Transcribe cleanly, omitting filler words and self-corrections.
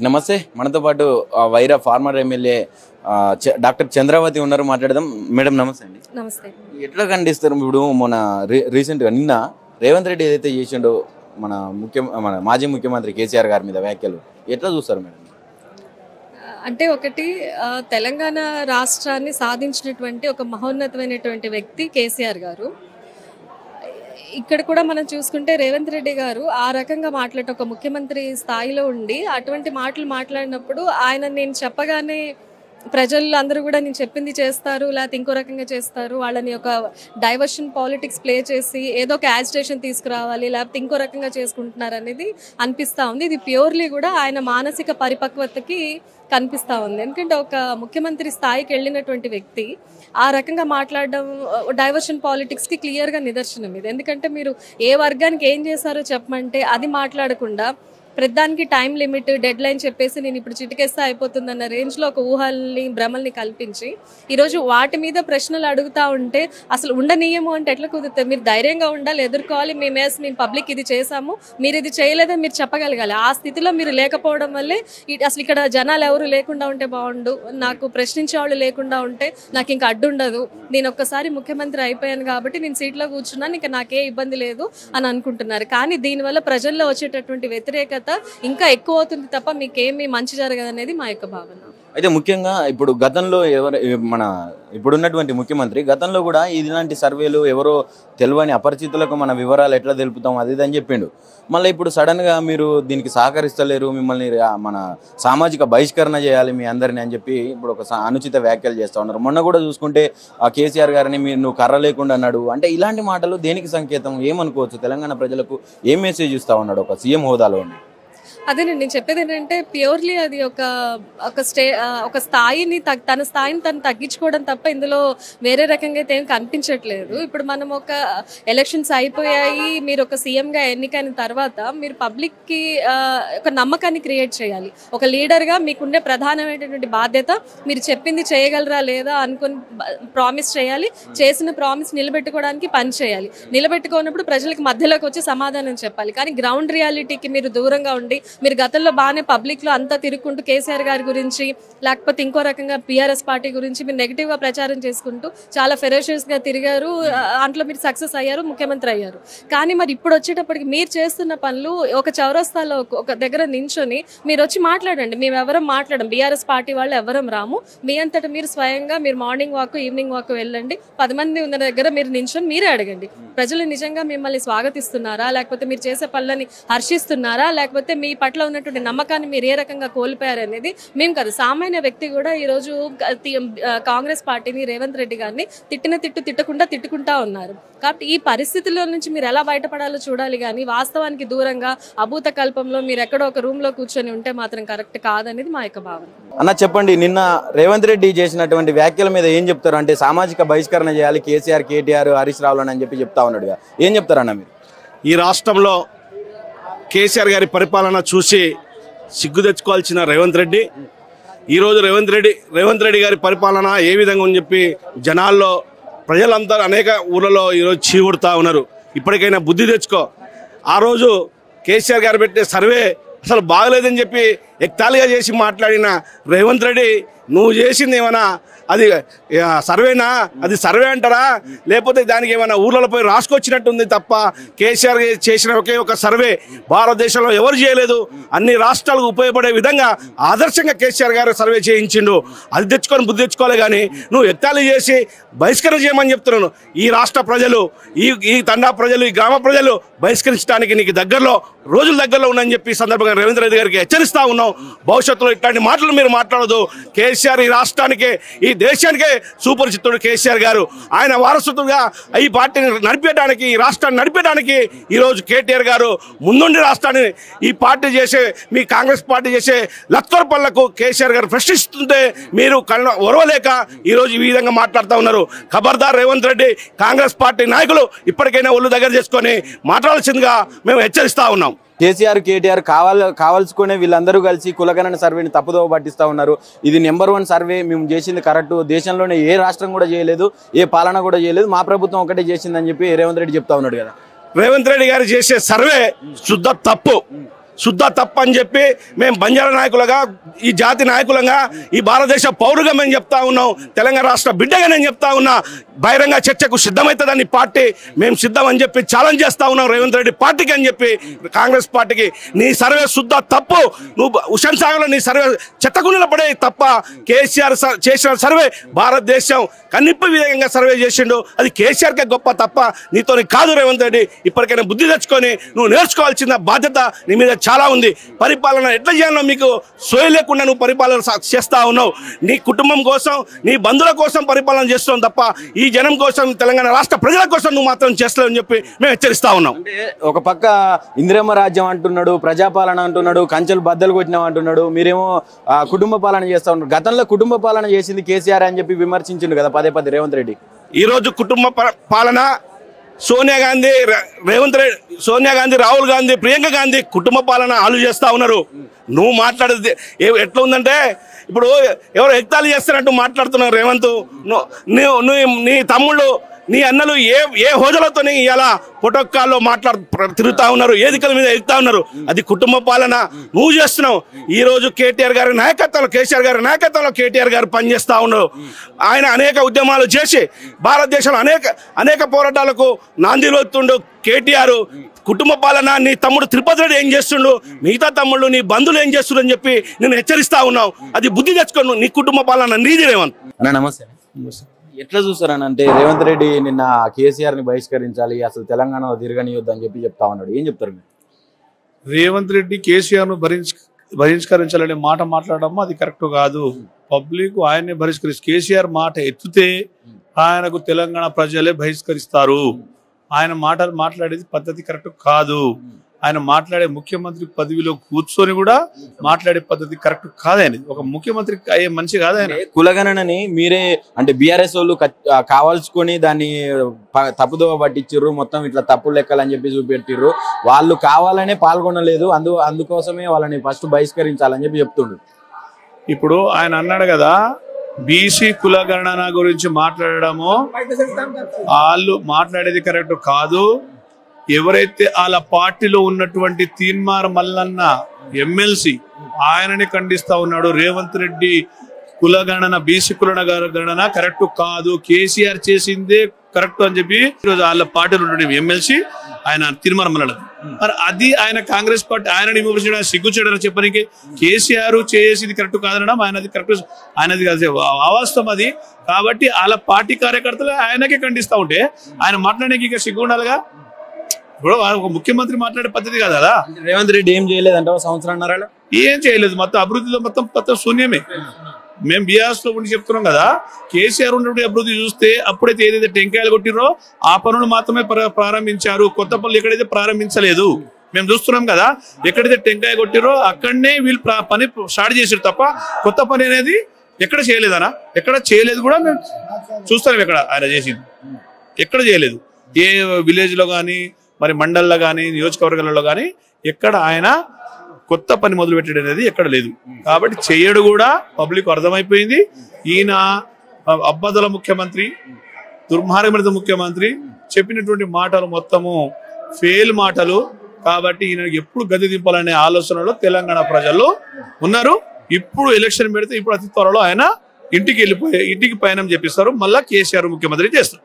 నమస్తే. మనతో పాటు Wyra former MLA doctor Chandravathi ఉన్నారు, మాట్లాడదాం. మేడం నమస్తే అండి. నమస్తే. ఎట్లా ఖండిస్తారు ఇప్పుడు మన రీసెంట్గా నిన్న రేవంత్ రెడ్డి ఏదైతే చేసిండో మన మాజీ ముఖ్యమంత్రి కేసీఆర్ గారి మీద వ్యాఖ్యలు ఎట్లా చూస్తారు మేడం? అంటే ఒకటి తెలంగాణ రాష్ట్రాన్ని సాధించినటువంటి ఒక మహోన్నతమైనటువంటి వ్యక్తి కేసీఆర్ గారు. ఇక్కడ కూడా మనం చూసుకుంటే రేవంత్ రెడ్డి గారు ఆ రకంగా మాట్లాడే ఒక ముఖ్యమంత్రి స్థాయిలో ఉండి అటువంటి మాటలు మాట్లాడినప్పుడు ఆయన నేను చెప్పగానే ప్రజలు అందరూ కూడా నేను చెప్పింది చేస్తారు, లేకపోతే ఇంకో రకంగా చేస్తారు, వాళ్ళని ఒక డైవర్షన్ పాలిటిక్స్ ప్లే చేసి ఏదో ఒక యాజిటేషన్ తీసుకురావాలి, లేకపోతే ఇంకో రకంగా చేసుకుంటున్నారు అనేది అనిపిస్తూ ఉంది. ఇది ప్యూర్లీ కూడా ఆయన మానసిక పరిపక్వతకి కనిపిస్తూ ఉంది. ఎందుకంటే ఒక ముఖ్యమంత్రి స్థాయికి వెళ్ళినటువంటి వ్యక్తి ఆ రకంగా మాట్లాడడం డైవర్షన్ పాలిటిక్స్కి క్లియర్గా నిదర్శనం ఇది. ఎందుకంటే మీరు ఏ వర్గానికి ఏం చేశారో చెప్పమంటే అది మాట్లాడకుండా ప్రతిదానికి టైం లిమిట్, డెడ్ లైన్ చెప్పేసి నేను ఇప్పుడు చిటికేస్తే అయిపోతుందన్న రేంజ్లో ఒక ఊహల్ని భ్రమల్ని కల్పించి ఈరోజు వాటి మీద ప్రశ్నలు అడుగుతూ ఉంటే అసలు ఉండనీయము అంటే ఎట్లా కుదురుతుంది? మీరు ధైర్యంగా ఉండాలి, ఎదుర్కోవాలి. మేము పబ్లిక్ ఇది చేసాము, మీరు ఇది చేయలేదని మీరు చెప్పగలగాలి. ఆ స్థితిలో మీరు లేకపోవడం వల్లే అసలు ఇక్కడ జనాలు ఎవరు లేకుండా ఉంటే బాగుండు, నాకు ప్రశ్నించే వాళ్ళు లేకుండా ఉంటే నాకు ఇంకా అడ్డు ఉండదు, నేను ఒక్కసారి ముఖ్యమంత్రి అయిపోయాను కాబట్టి నేను సీట్లో కూర్చున్నాను, ఇంకా నాకే ఇబ్బంది లేదు అని అనుకుంటున్నారు. కానీ దీనివల్ల ప్రజల్లో వచ్చేటటువంటి వ్యతిరేకత ఇంకా ఎక్కువ అవుతుంది తప్ప మీకేమీ మంచి జరగదనేది మా యొక్క భావన. అయితే ముఖ్యంగా ఇప్పుడు గతంలో మన ఇప్పుడున్నటువంటి ముఖ్యమంత్రి గతంలో కూడా ఇలాంటి సర్వేలు ఎవరో తెలియని అపరిచితులకు మన వివరాలు ఎట్లా తెలుపుతాం అది అని చెప్పిండు. మళ్ళీ ఇప్పుడు సడన్గా మీరు దీనికి సహకరిస్తలేరు, మిమ్మల్ని మన సామాజిక బహిష్కరణ చేయాలి మీ అందరిని అని చెప్పి ఇప్పుడు ఒక అనుచిత వ్యాఖ్యలు చేస్తూ ఉన్నారు. మొన్న కూడా చూసుకుంటే ఆ కేసీఆర్ గారిని నువ్వు కర్ర లేకుండా అన్నాడు. అంటే ఇలాంటి మాటలు దేనికి సంకేతం? ఏమనుకోవచ్చు? తెలంగాణ ప్రజలకు ఏం మెసేజ్ ఇస్తా ఉన్నాడు ఒక సీఎం హోదాలో? అదేనండి నేను చెప్పేది ఏంటంటే ప్యూర్లీ అది ఒక స్థాయిని తన స్థాయిని తను తగ్గించుకోవడం తప్ప ఇందులో వేరే రకంగా అయితే ఏం కనిపించట్లేదు. ఇప్పుడు మనం ఒక ఎలక్షన్స్ అయిపోయాయి, మీరు ఒక సీఎంగా ఎన్నికైన తర్వాత మీరు పబ్లిక్కి ఒక నమ్మకాన్ని క్రియేట్ చేయాలి. ఒక లీడర్గా మీకుండే ప్రధానమైనటువంటి బాధ్యత మీరు చెప్పింది చేయగలరా లేదా అనుకుని ప్రామిస్ చేయాలి, చేసిన ప్రామిస్ నిలబెట్టుకోవడానికి పని చేయాలి. నిలబెట్టుకున్నప్పుడు ప్రజలకు మధ్యలోకి వచ్చి సమాధానం చెప్పాలి. కానీ గ్రౌండ్ రియాలిటీకి మీరు దూరంగా ఉండి మీరు గతంలో బాగానే పబ్లిక్లో అంతా తిరుగుకుంటూ కేసీఆర్ గారి గురించి లేకపోతే ఇంకో రకంగా బీఆర్ఎస్ పార్టీ గురించి మీరు నెగిటివ్గా ప్రచారం చేసుకుంటూ చాలా ఫెరోషియస్గా తిరిగారు. దాంట్లో మీరు సక్సెస్ అయ్యారు, ముఖ్యమంత్రి అయ్యారు. కానీ మరి ఇప్పుడు వచ్చేటప్పటికి మీరు చేస్తున్న పనులు ఒక చౌరస్తాలో ఒక దగ్గర నించొని మీరు వచ్చి మాట్లాడండి. మేము ఎవరం మాట్లాడం, బీఆర్ఎస్ పార్టీ వాళ్ళు ఎవరం రాము, మీ అంతటా మీరు స్వయంగా మీరు మార్నింగ్ వాక్ ఈవినింగ్ వాక్ వెళ్ళండి, 10 మంది ఉన్న దగ్గర మీరు నించొని మీరే అడగండి. ప్రజలు నిజంగా మిమ్మల్ని స్వాగతిస్తున్నారా, లేకపోతే మీరు చేసే పనులని హర్షిస్తున్నారా, లేకపోతే మీ పట్ల ఉన్నటువంటి నమ్మకాన్ని మీరు ఏ రకంగా కోల్పోయారు అనేది మేము కాదు, సామాన్య వ్యక్తి కూడా ఈరోజు కాంగ్రెస్ పార్టీని రేవంత్ రెడ్డి గారిని తిట్టుకుంటా ఉన్నారు. కాబట్టి ఈ పరిస్థితుల్లో నుంచి మీరు ఎలా బయటపడాలో చూడాలి. కానీ వాస్తవానికి దూరంగా అభూత కల్పంలో మీరు ఎక్కడో ఒక రూమ్ లో కూర్చొని ఉంటే మాత్రం కరెక్ట్ కాదనేది మా యొక్క భావన. అన్న చెప్పండి, నిన్న రేవంత్ రెడ్డి చేసినటువంటి వ్యాఖ్యల మీద ఏం చెప్తారు? అంటే సామాజిక బహిష్కరణ చేయాలి కేసీఆర్, కేటీఆర్, హరీష్ రావు అని చెప్పి చెప్తా ఉన్నాడుగా, ఏం చెప్తారన్న మీరు? ఈ రాష్ట్రంలో కేసీఆర్ గారి పరిపాలన చూసి సిగ్గు తెచ్చుకోవాల్సిన రేవంత్ రెడ్డి ఈరోజు రేవంత్ రెడ్డి గారి పరిపాలన ఏ విధంగా అని చెప్పి జనాల్లో ప్రజలంతా అనేక ఊళ్ళలో ఈరోజు చీవుడుతూ ఉన్నారు. ఇప్పటికైనా బుద్ధి తెచ్చుకో. ఆ రోజు కేసీఆర్ గారు పెట్టే సర్వే అసలు బాగలేదని చెప్పి ఎక్తాళిగా చేసి మాట్లాడిన రేవంత్ రెడ్డి నువ్వు చేసింది ఏమన్నా అది సర్వేనా, అది సర్వే అంటారా, లేకపోతే దానికి ఏమైనా ఊర్లలో పోయి రాసుకొచ్చినట్టుంది తప్ప కేసీఆర్ చేసిన ఒకే ఒక సర్వే భారతదేశంలో ఎవరు చేయలేదు. అన్ని రాష్ట్రాలకు ఉపయోగపడే విధంగా ఆదర్శంగా కేసీఆర్ గారు సర్వే చేయించిండు. అది తెచ్చుకొని బుద్ధి తెచ్చుకోవాలి. కానీ నువ్వు ఎత్తాలి చేసి బహిష్కరణ చేయమని చెప్తున్నాను. ఈ రాష్ట్ర ప్రజలు, ఈ తండా ప్రజలు, ఈ గ్రామ ప్రజలు బహిష్కరించడానికి నీకు రోజుల దగ్గరలో ఉన్నాయని చెప్పి సందర్భంగా రేవంత్ రెడ్డి గారికి హెచ్చరిస్తూ ఉన్నాం. భవిష్యత్తులో ఇట్లాంటి మాటలు మీరు మాట్లాడదు. కేసీఆర్ ఈ రాష్ట్రానికి, ఈ దేశానికే సుపరిచితుడు కేసీఆర్ గారు. ఆయన వారసుగా ఈ పార్టీని నడిపేయడానికి, ఈ రాష్ట్రాన్ని నడిపేయడానికి ఈరోజు కేటీఆర్ గారు ముందుండి రాష్ట్రాన్ని ఈ పార్టీ చేసే, మీ కాంగ్రెస్ పార్టీ చేసే లక్షల పనులకు కేసీఆర్ గారు ప్రశ్నిస్తుంటే మీరు ఒరవలేక ఈరోజు ఈ విధంగా మాట్లాడుతూ ఉన్నారు. ఖబర్దార్ రేవంత్ రెడ్డి, కాంగ్రెస్ పార్టీ నాయకులు ఇప్పటికైనా ఒళ్ళు దగ్గర చేసుకొని మాట్లాడాల్సిందిగా మేము హెచ్చరిస్తూ ఉన్నాం. కేసీఆర్, కేటీఆర్ కావాల్సుకునే వీళ్ళందరూ కలిసి కులగణన సర్వేని తప్పుదోవ పట్టిస్తూ ఉన్నారు. ఇది నెంబర్ 1 సర్వే, మేము చేసింది కరెక్ట్, దేశంలోనే ఏ రాష్ట్రం కూడా చేయలేదు, ఏ పాలన కూడా చేయలేదు, మా ప్రభుత్వం ఒకటే చేసిందని చెప్పి రేవంత్ రెడ్డి చెప్తా ఉన్నాడు కదా. రేవంత్ రెడ్డి గారు చేసే సర్వే శుద్ధ తప్పు. శుద్ధ తప్పు అని చెప్పి మేము బంజారా నాయకులుగా, ఈ జాతి నాయకులంగా, ఈ భారతదేశ పౌరుగా మేము చెప్తా ఉన్నాం. తెలంగాణ రాష్ట్ర బిడ్డగా నేను చెప్తా ఉన్నా, బహిరంగ చర్చకు సిద్ధమవుతుందని పార్టీ మేము సిద్ధం అని చెప్పి ఛాలెంజ్ చేస్తా ఉన్నాం రేవంత్ రెడ్డి పార్టీకి అని చెప్పి, కాంగ్రెస్ పార్టీకి. నీ సర్వే శుద్ధ తప్పు. నువ్వు హుస్సేన్ సాగర్లో నీ సర్వే చెత్తకుండీలో పడే తప్ప. కేసీఆర్ చేసిన సర్వే భారతదేశం కనిప్పి విధంగా సర్వే చేసిండు. అది కేసీఆర్కే గొప్ప తప్ప నీతో కాదు రేవంత్ రెడ్డి. ఇప్పటికైనా బుద్ధి తెచ్చుకొని నువ్వు నేర్చుకోవాల్సిన బాధ్యత నీ మీద చాలా ఉంది. పరిపాలన ఎట్లా చేయాలో మీకు సోయ లేకుండా నువ్వు పరిపాలన చేస్తా ఉన్నావు. నీ కుటుంబం కోసం, నీ బంధువుల కోసం పరిపాలన చేస్తున్నావు తప్ప ఈ జనం కోసం, తెలంగాణ రాష్ట్ర ప్రజల కోసం నువ్వు మాత్రం చేస్తలేవు అని చెప్పి మేము హెచ్చరిస్తా ఉన్నాం. అంటే ఒక పక్క ఇందిరమ్మ రాజ్యం అంటున్నాడు, ప్రజాపాలన అంటున్నాడు, కంచెలు బద్దలు కొట్టినాం అంటున్నాడు, మీరేమో కుటుంబ పాలన చేస్తా ఉన్నారు. గతంలో కుటుంబ పాలన చేసింది కేసీఆర్ అని చెప్పి విమర్శించిండు కదా పదే పదే రేవంత్ రెడ్డి. ఈరోజు కుటుంబ పాలన సోనియా గాంధీ, రేవంత్ రెడ్డి, సోనియా గాంధీ, రాహుల్ గాంధీ, ప్రియాంక గాంధీ కుటుంబ పాలన ఆలు చేస్తూ ఉన్నారు. నువ్వు మాట్లాడేది ఎట్లా ఉందంటే ఇప్పుడు ఎవరు ఎక్తాలు చేస్తున్నట్టు మాట్లాడుతున్నావు రేవంత్. నీ తమ్ముళ్ళు, నీ అన్నలు ఏ హోదాలతో ఇలా పొటొక్కాల్లో తిరుగుతా ఉన్నారు, వేదికల మీద ఎక్కుతా ఉన్నారు. అది కుటుంబ పాలన నువ్వు చేస్తున్నావు. ఈ రోజు కేటీఆర్ గారి నాయకత్వంలో, కేసీఆర్ గారి నాయకత్వంలో కేటీఆర్ గారు పనిచేస్తా ఉన్నారు. ఆయన అనేక ఉద్యమాలు చేసి భారతదేశంలో అనేక పోరాటాలకు నాంది వస్తుండు కేటీఆర్. కుటుంబ పాలన నీ తమ్ముడు తిరుపతి రెడ్డి ఏం చేస్తుండు, మిగతా తమ్ముళ్ళు, నీ బంధువులు ఏం చేస్తుండ్రు అని చెప్పి నేను హెచ్చరిస్తా ఉన్నావు. అది బుద్ధి తెచ్చుకోను. నీ కుటుంబ పాలన నీది రేవంత్. అన్న నమస్తే. ఎట్లా చూస్తారని అంటే రేవంత్ రెడ్డి నిన్న కేసీఆర్ ని బహిష్కరించాలి, అసలు తెలంగాణలో తిరగనియొద్దు అని చెప్పి చెప్తా ఉన్నాడు. ఏం చెప్తారు మీరు? రేవంత్ రెడ్డి కేసీఆర్ ను బహిష్కరించాలనే మాట మాట్లాడడం అది కరెక్ట్ కాదు. పబ్లిక్ ఆయన్నే కేసీఆర్ మాట ఎత్తితే ఆయనకు తెలంగాణ ప్రజలే బహిష్కరిస్తారు. ఆయన మాట్లాడేది పద్ధతి కరెక్ట్ కాదు. ఆయన మాట్లాడే ముఖ్యమంత్రి పదవిలో కూర్చొని కూడా మాట్లాడే పద్ధతి కరెక్ట్ కాదని, ఒక ముఖ్యమంత్రి అయ్యే మనిషి కాదు ఆయన. కులగణనని మీరే అంటే బీఆర్ఎస్ వాళ్ళు కావాల్సుకొని దాన్ని తప్పుదోవ పట్టించారు, మొత్తం ఇట్లా తప్పు లెక్కలు అని చెప్పి చూపెట్టిర్రు. వాళ్ళు కావాలనే పాల్గొనలేదు, అందుకోసమే వాళ్ళని ఫస్ట్ బహిష్కరించాలని చెప్పి చెప్తుండ్రు. ఇప్పుడు ఆయన అన్నాడు కదా, బీసీ కులగణన గురించి మాట్లాడడము వాళ్ళు మాట్లాడేది కరెక్ట్ కాదు. ఎవరైతే వాళ్ళ పార్టీలో ఉన్నటువంటి తీన్మార్ మల్లన్న ఎమ్మెల్సీ ఆయనని ఖండిస్తా ఉన్నాడు. రేవంత్ రెడ్డి కులగణన, బీసీ కులగణన కరెక్ట్ కాదు, కేసీఆర్ చేసిందే కరెక్ట్ అని చెప్పి ఈరోజు వాళ్ళ పార్టీలో ఉన్న ఎమ్మెల్సీ ఆయన తీన్మార్ మల్లన్న. మరి అది ఆయన కాంగ్రెస్ పార్టీ ఆయనని విమర్శించడం సిగ్గుచేయడం చెప్పడానికి, కేసీఆర్ చేసేది కరెక్ట్ కాదనడం ఆయనది కరెక్ట్, ఆయనది కాదు అవాస్తవం అది. కాబట్టి వాళ్ళ పార్టీ కార్యకర్తలు ఆయనకే ఖండిస్తూ ఉంటే ఆయన మాట్లాడడానికి ఇక సిగ్గు ఉండాలిగా. ఇప్పుడు ఒక ముఖ్యమంత్రి మాట్లాడే పద్ధతి కాదు కదా. రేవంత్ రెడ్డి ఏం చేయలేదంటే సంవత్సరం ఏం చేయలేదు, మొత్తం అభివృద్ధిలో మొత్తం శూన్యమే. మేము బీఆర్ఎస్ లో ఉండి చెప్తున్నాం కదా, కేసీఆర్ ఉన్నటువంటి అభివృద్ధి చూస్తే అప్పుడైతే ఏదైతే టెంకాయలు కొట్టిరో ఆ పనులు మాత్రమే ప్రారంభించారు, కొత్త పనులు ఎక్కడైతే ప్రారంభించలేదు. మేము చూస్తున్నాం కదా, ఎక్కడైతే టెంకాయ కొట్టిరో అక్కడనే వీళ్ళు పని స్టార్ట్ చేసారు తప్ప కొత్త పని అనేది ఎక్కడ చేయలేదనా, ఎక్కడ చేయలేదు కూడా మేము చూస్తున్నాం. ఎక్కడ ఆయన చేసింది ఎక్కడ చేయలేదు, ఏ విలేజ్ లో కానీ మరి మండల్లో కానీ నియోజకవర్గాలలో కానీ ఎక్కడ ఆయన కొత్త పని మొదలు పెట్టడం అనేది ఎక్కడ లేదు. కాబట్టి చెయ్యడు కూడా, పబ్లిక్ అర్థమైపోయింది. ఈయన అబ్బదల ముఖ్యమంత్రి, దుర్మార్గమైన ముఖ్యమంత్రి, చెప్పినటువంటి మాటలు మొత్తము ఫెయిల్ మాటలు. కాబట్టి ఈయన ఎప్పుడు గది దింపాలనే ఆలోచనలో తెలంగాణ ప్రజల్లో ఉన్నారు. ఇప్పుడు ఎలక్షన్ పెడితే ఇప్పుడు అతి త్వరలో ఆయన ఇంటికి పయనం చేపిస్తారు, మళ్ళా కేసీఆర్ ముఖ్యమంత్రి చేస్తారు.